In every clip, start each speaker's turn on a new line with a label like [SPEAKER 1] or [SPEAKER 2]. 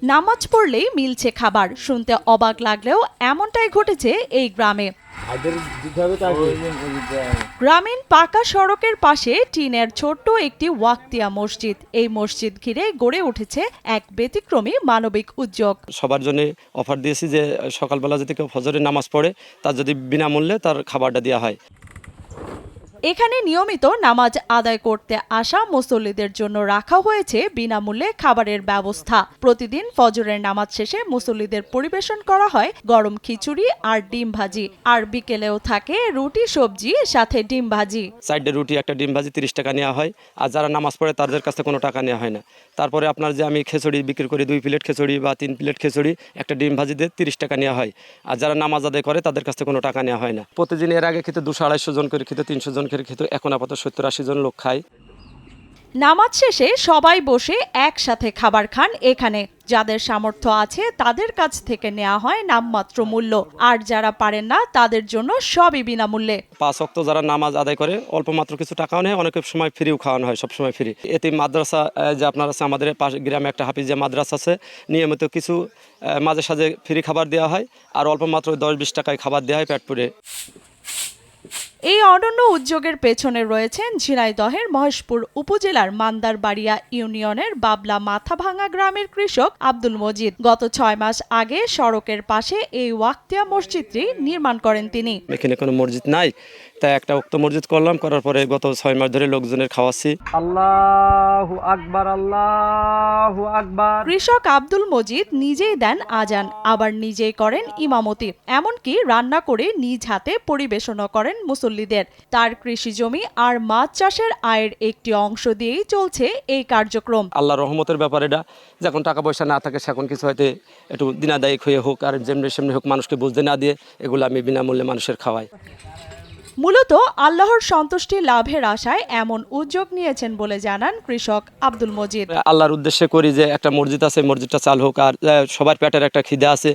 [SPEAKER 1] নামাজ পড়লেই মিলছে খাবার, শুনতে অবাক লাগলেও এমনটাই ঘটেছে এই গ্রামে। গ্রামীণ পাকা সড়কের পাশে টিনের ছোট্ট একটি ওয়াক্তিয়া মসজিদ। এই মসজিদ ঘিরে গড়ে উঠেছে এক ব্যতিক্রমী মানবিক উদ্যোগ।
[SPEAKER 2] সবার জন্য অফার দিয়েছি যে সকালবেলা যদি কেউ ফজরের নামাজ পড়ে তার যদি বিনামূল্যে তার খাবারটা দেওয়া হয়।
[SPEAKER 1] এখানে নিয়মিত নামাজ আদায় করতে আসা মুসল্লিদের জন্য রাখা হয়েছে বিনামূল্যে খাবারের ব্যবস্থা। প্রতিদিন ফজরের নামাজ শেষে মুসল্লিদের পরিবেশন করা হয় গরম খিচুড়ি আর ডিম ভাজি, আর বিকেলেও থাকে রুটি সবজি সাথে ডিম ভাজি।
[SPEAKER 2] সাইডে রুটি একটা ডিম ভাজি 30 টাকা নেওয়া হয়, আর যারা নামাজ পড়ে তাদের কাছে কোনো টাকা নেওয়া হয় না। তারপরে আপনার যে আমি খিচুড়ি বিক্রি করি, 2 প্লেট খিচুড়ি বা 3 প্লেট খিচুড়ি একটা ডিম ভাজি দিয়ে 30 টাকা নেওয়া হয়, আর যারা নামাজ আদায় করে তাদের কাছে কোনো টাকা নেওয়া হয় না। প্রতিদিন এর আগে খেতে 200-250 জন করে খেতে 300 জন করে খেতে, এখন আপাতত 70-80 জন লোক খায়।
[SPEAKER 1] নামাজ শেষে সবাই বসে একসাথে খাবার খান এখানে। যাদের সামর্থ্য আছে তাদের কাছ থেকে নেওয়া হয় নামমাত্র মূল্য, আর যারা পারেন না তাদের জন্য সবই বিনামূল্যে।
[SPEAKER 2] 5 ওয়াক্ত যারা নামাজ আদায় করে অল্প মাত্র কিছু টাকাও নেয়, অনেক সময় ফ্রিও খাওয়ানো হয়, সব সময় ফ্রি। এতে মাদ্রাসা যে আপনার আছে, আমাদের পাশে গ্রামে একটা হাফিজিয়া মাদ্রাসা আছে, নিয়মিত কিছু মাঝে সাঝে ফ্রি খাবার দেওয়া হয়, আর অল্প মাত্র 10-20 টাকায় খাবার দেওয়া হয় পেট পুরে।
[SPEAKER 1] এই অনন্য উদ্যোগের পেছনে রয়েছেন ঝিনাইদহের মহেশপুর উপজেলার মান্দারবাড়িয়া ইউনিয়নের বাবলা মাথাভাঙা গ্রামের কৃষক আব্দুল মজিদ। গত 6 মাস আগে সড়কের পাশে এই ওয়াক্তিয়া মসজিদটি নির্মাণ করেন তিনি।
[SPEAKER 2] এখানে কোনো মসজিদ নাই, তাই একটা উক্ত মসজিদ করলাম, করার পরে গত 6 মাস ধরে লোকজনের খাওয়াচ্ছি।
[SPEAKER 3] আল্লাহু আকবার, আল্লাহু আকবার।
[SPEAKER 1] কৃষক আব্দুল মজিদ নিজেই দেন আজান, আবার নিজেই করেন ইমামতি, এমনকি রান্না করে নিজ হাতে পরিবেশনও করেন মুসল্লিদের। তার কৃষি জমি আর মাছ চাষের আয়ের একটি অংশ দিয়েই চলছে এই কার্যক্রম।
[SPEAKER 2] আল্লাহর রহমতের ব্যাপার এটা, যখন টাকা পয়সা না থাকে সেখন কিছু হয়তো একটু দিনাদায়িক হয়ে হোক আর যেমনি সেমনি হোক, মানুষকে বুঝতে না দিয়ে এগুলো আমি বিনামূল্যে মানুষের খাওয়াই।
[SPEAKER 1] মূলত আল্লাহর সন্তুষ্টি লাভের আশায় এমন উদ্যোগ নিয়েছেন বলে জানান কৃষক আব্দুল মজিদ।
[SPEAKER 2] আল্লাহর উদ্দেশ্যে করি যে একটা মসজিদ আছে, মসজিদটা চাল হোক, আর সবার পেটের একটা খিদে আছে,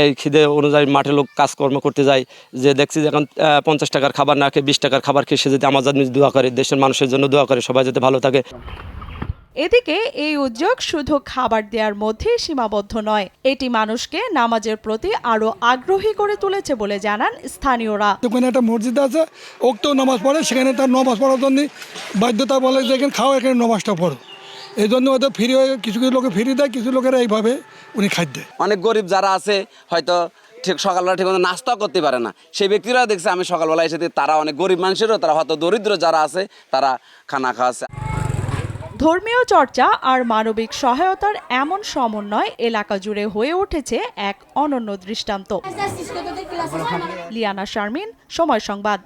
[SPEAKER 2] এই খিদে অনুযায়ী মাঠে লোক কাজকর্ম করতে যায়। যে দেখছি যে এখন 50 টাকার খাবার না খেয়ে 20 টাকার খাবার খেয়ে সে যদি আমার জন্য দোয়া করে, দেশের মানুষের জন্য দোয়া করে, সবাই যাতে ভালো থাকে।
[SPEAKER 1] এদিকে এই উদ্যোগ শুধু খাবার দেওয়ার মধ্যে সীমাবদ্ধ নয়, এটি মানুষকে নামাজের প্রতি আরো আগ্রহী করে তুলেছে বলে জানান স্থানীয়রা।
[SPEAKER 4] ওখানে একটা মসজিদ আছে, ওকেও নামাজ পড়ে, সেখানে তার নামাজ পড়ার জন্য বাধ্যতা বলে যে এখানে খাও, এখানে নামাজটা পড়ো। এই জন্য ওদের ফ্রি হয়ে কিছু কিছু লোকে ফ্রি দেয়, কিছু লোকেরা এইভাবে উনি খাদ্য দেয়।
[SPEAKER 5] অনেক গরিব যারা আছে হয়তো ঠিক সকালবেলা ঠিক মতো নাস্তাও করতে পারে না, সেই ব্যক্তিরা দেখছে আমি সকালবেলা এসে তারা অনেক গরিব মানুষেরও, তারা হয়তো দরিদ্র যারা আছে তারা খানা খাওয়াচ্ছে।
[SPEAKER 1] ধর্মীয় চর্চা আর মানবিক সহায়তার এমন সমন্বয় এলাকা জুড়ে হয়ে উঠেছে এক অনন্য দৃষ্টান্ত। লিয়ানা শারমিন, সময় সংবাদ।